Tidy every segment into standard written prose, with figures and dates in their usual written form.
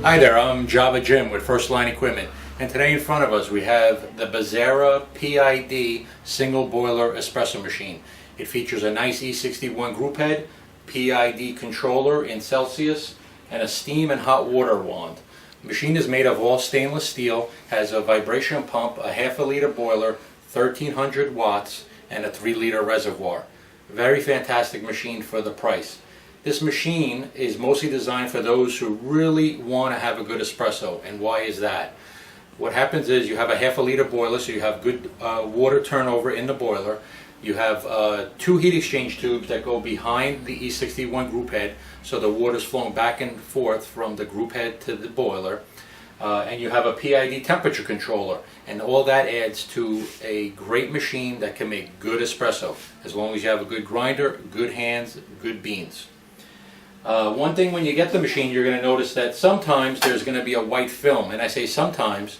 Hi there, I'm Java Jim with First Line Equipment, and today in front of us we have the Bezzera PID single boiler espresso machine. It features a nice E61 group head, PID controller in Celsius, and a steam and hot water wand. The machine is made of all stainless steel, has a vibration pump, a half a liter boiler, 1300 watts, and a 3-liter reservoir. Very fantastic machine for the price. This machine is mostly designed for those who really want to have a good espresso. And why is that? What happens is you have a half a liter boiler, so you have good water turnover in the boiler. You have 2 heat exchange tubes that go behind the E61 group head, so the water is flowing back and forth from the group head to the boiler. And you have a PID temperature controller, and all that adds to a great machine that can make good espresso, as long as you have a good grinder, good hands, good beans. One thing when you get the machine, you're going to notice that sometimes there's going to be a white film, and I say sometimes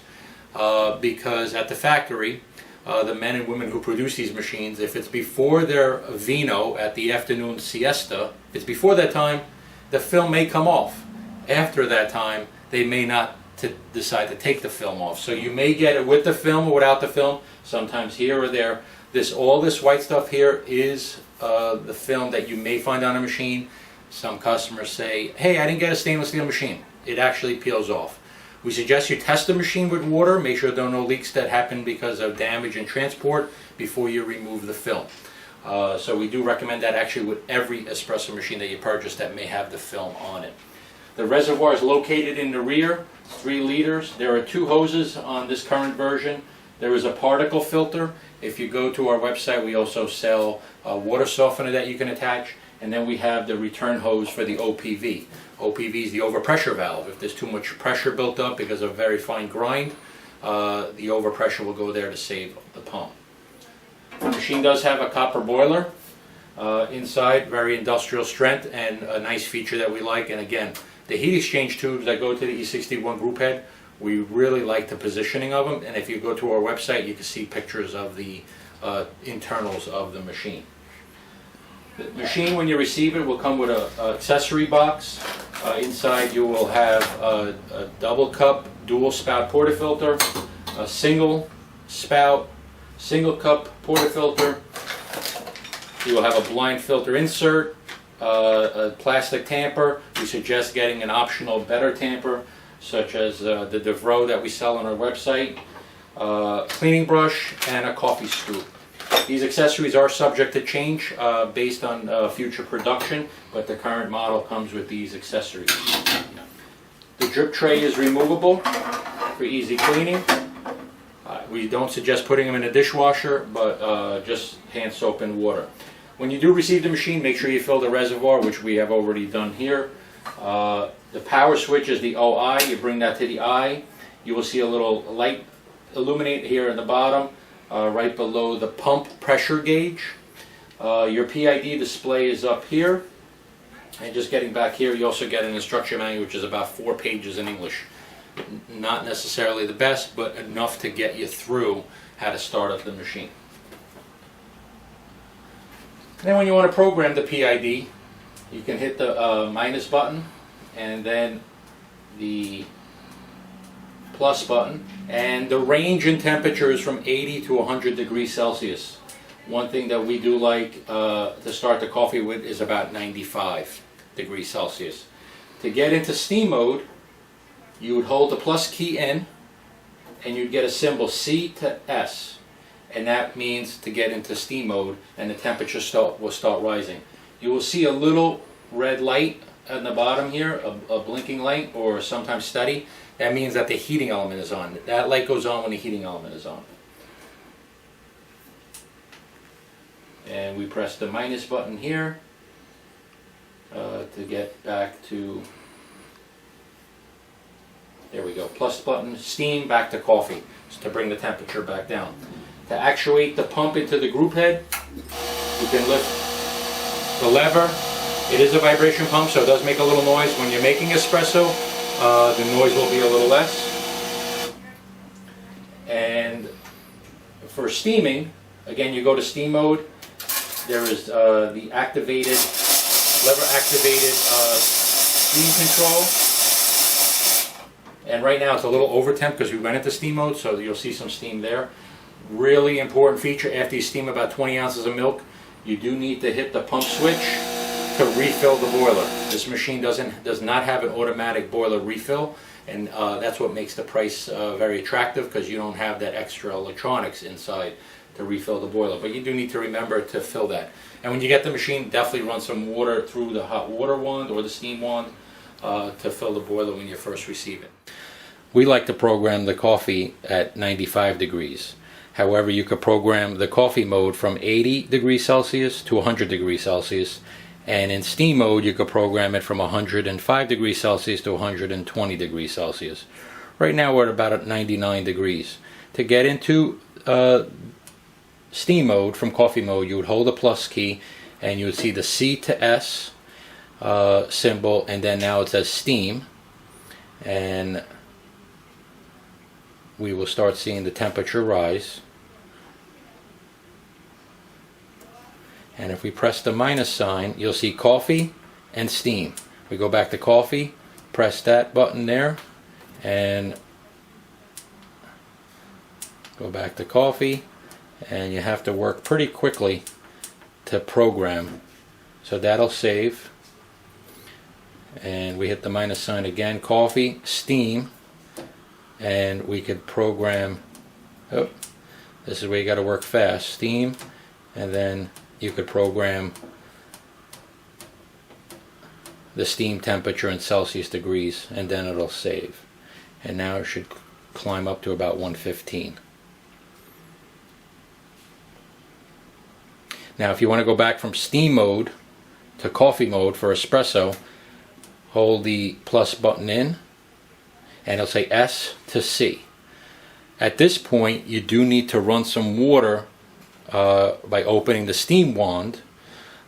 because at the factory, the men and women who produce these machines, if it's before their vino at the afternoon siesta, if it's before that time, the film may come off. After that time, they may not decide to take the film off. So you may get it with the film or without the film, sometimes here or there. All this white stuff here is the film that you may find on a machine. Some customers say, hey, I didn't get a stainless steel machine. It actually peels off. We suggest you test the machine with water, make sure there are no leaks that happen because of damage in transport before you remove the film. So we do recommend that actually with every espresso machine that you purchase that may have the film on it. The reservoir is located in the rear, 3 liters. There are 2 hoses on this current version. There is a particle filter. If you go to our website, we also sell a water softener that you can attach. And then we have the return hose for the OPV. OPV is the overpressure valve. If there's too much pressure built up because of very fine grind, the overpressure will go there to save the pump. The machine does have a copper boiler inside, very industrial strength, and a nice feature that we like. And again, the heat exchange tubes that go to the E61 group head, we really like the positioning of them. And if you go to our website, you can see pictures of the internals of the machine. The machine, when you receive it, will come with an accessory box. Inside you will have a double cup, dual spout portafilter, a single spout, single cup portafilter. You will have a blind filter insert, a plastic tamper. We suggest getting an optional better tamper, such as the Devro that we sell on our website, cleaning brush, and a coffee scoop. These accessories are subject to change based on future production, but the current model comes with these accessories. The drip tray is removable for easy cleaning. We don't suggest putting them in a dishwasher, but just hand soap and water. When you do receive the machine, make sure you fill the reservoir, which we have already done here. The power switch is the OI. You bring that to the eye. You will see a little light illuminate here in the bottom. Right below the pump pressure gauge. Your PID display is up here. And just getting back here, you also get an instruction manual, which is about 4 pages in English. Not necessarily the best, but enough to get you through how to start up the machine. Then when you want to program the PID, you can hit the minus button and then the plus button, and the range in temperature is from 80 to 100 degrees Celsius. One thing that we do like to start the coffee with is about 95 degrees Celsius. To get into steam mode, you would hold the plus key in and you'd get a symbol C to S, and that means to get into steam mode, and the temperature will start rising. You will see a little red light at the bottom here, a blinking light, or sometimes steady. That means that the heating element is on. That light goes on when the heating element is on. And we press the minus button here to get back to, there we go, plus button, steam, back to coffee, just to bring the temperature back down. To actuate the pump into the group head, you can lift the lever. It is a vibration pump, so it does make a little noise. When you're making espresso, the noise will be a little less. And for steaming, again, you go to steam mode. There is the lever activated steam control. And right now it's a little over temp because we went into steam mode, so you'll see some steam there. Really important feature, after you steam about 20 ounces of milk, you do need to hit the pump switch to refill the boiler. This machine does not have an automatic boiler refill, and that's what makes the price very attractive, because you don't have that extra electronics inside to refill the boiler. But you do need to remember to fill that. And when you get the machine, definitely run some water through the hot water wand or the steam wand to fill the boiler when you first receive it. We like to program the coffee at 95 degrees. However, you could program the coffee mode from 80 degrees Celsius to 100 degrees Celsius, and in steam mode you could program it from 105 degrees Celsius to 120 degrees Celsius. Right now we're at about 99 degrees. To get into steam mode from coffee mode, you would hold the plus key and you would see the C to S symbol, and then now it says steam, and we will start seeing the temperature rise. And if we press the minus sign, you'll see coffee and steam. We go back to coffee, press that button there, and go back to coffee, and you have to work pretty quickly to program. So that'll save. And we hit the minus sign again, coffee, steam, and we could program, oh, this is where you got to work fast, steam, and then you could program the steam temperature in Celsius degrees, and then it'll save. And now it should climb up to about 115. Now if you want to go back from steam mode to coffee mode for espresso, hold the plus button in and it'll say S to C. At this point you do need to run some water by opening the steam wand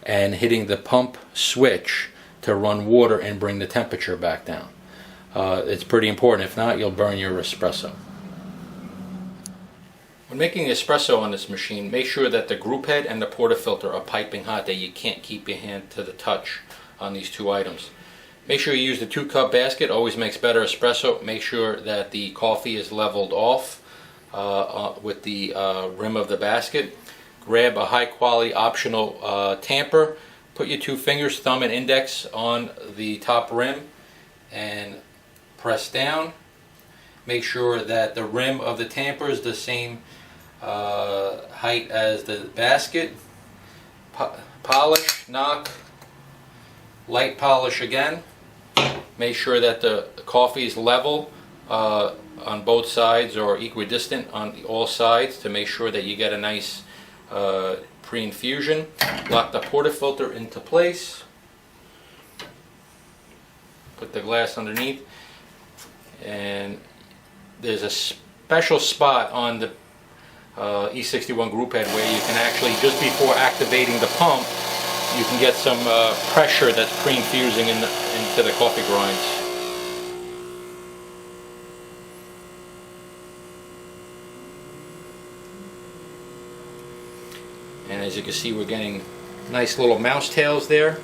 and hitting the pump switch to run water and bring the temperature back down. It's pretty important, if not you'll burn your espresso. When making espresso on this machine, make sure that the group head and the portafilter are piping hot, that you can't keep your hand to the touch on these two items. Make sure you use the 2-cup basket, always makes better espresso. Make sure that the coffee is leveled off with the rim of the basket. Grab a high quality optional tamper, put your 2 fingers, thumb and index, on the top rim and press down. Make sure that the rim of the tamper is the same height as the basket. Polish, knock, light polish again. Make sure that the coffee is level on both sides or equidistant on all sides to make sure that you get a nice pre-infusion. Lock the portafilter into place. Put the glass underneath, and there's a special spot on the E61 group head where you can actually, just before activating the pump, you can get some pressure that's pre-infusing into the coffee grinds. And as you can see, we're getting nice little mouse tails there.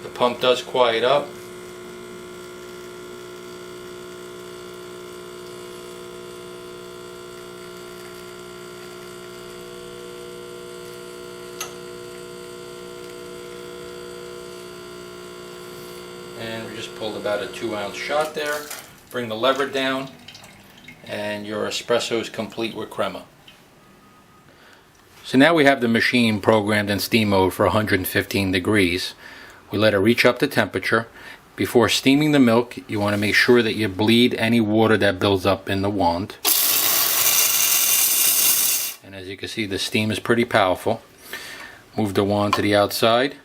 The pump does quiet up. And we just pulled about a 2-ounce shot there. Bring the lever down, and your espresso is complete with crema. So now we have the machine programmed in steam mode for 115 degrees. We let it reach up to temperature. Before steaming the milk, you want to make sure that you bleed any water that builds up in the wand. And as you can see, the steam is pretty powerful. Move the wand to the outside,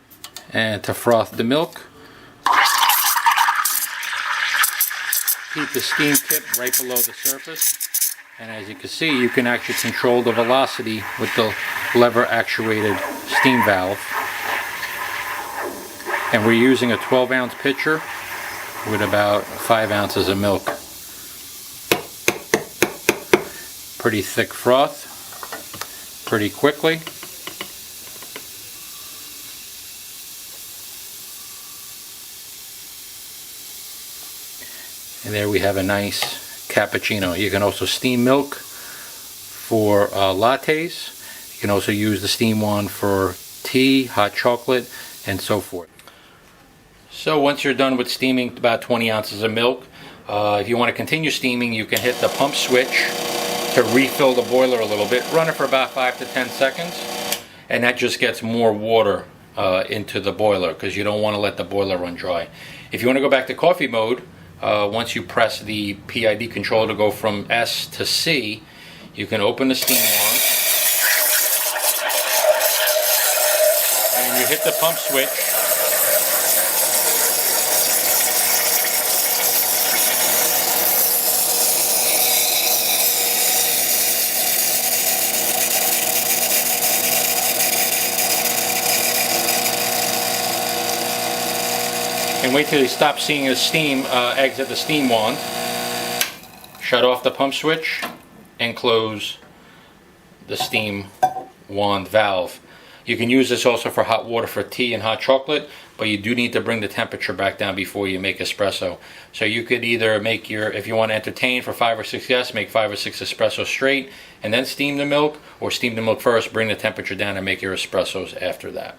and to froth the milk, keep the steam tip right below the surface. And as you can see, you can actually control the velocity with the lever actuated steam valve. And we're using a 12-ounce pitcher with about 5 ounces of milk. Pretty thick froth, pretty quickly. And there we have a nice cappuccino. You can also steam milk for lattes. You can also use the steam wand for tea, hot chocolate, and so forth. So once you're done with steaming about 20 ounces of milk, if you want to continue steaming, you can hit the pump switch to refill the boiler a little bit. Run it for about 5 to 10 seconds, and that just gets more water into the boiler because you don't want to let the boiler run dry. If you want to go back to coffee mode, once you press the PID controller to go from S to C, you can open the steam wand and you hit the pump switch. And wait till you stop seeing the steam exit the steam wand. Shut off the pump switch and close the steam wand valve. You can use this also for hot water for tea and hot chocolate, but you do need to bring the temperature back down before you make espresso. So you could either make your, if you want to entertain for 5 or 6 guests, make 5 or 6 espressos straight and then steam the milk, or steam the milk first, bring the temperature down and make your espressos after that.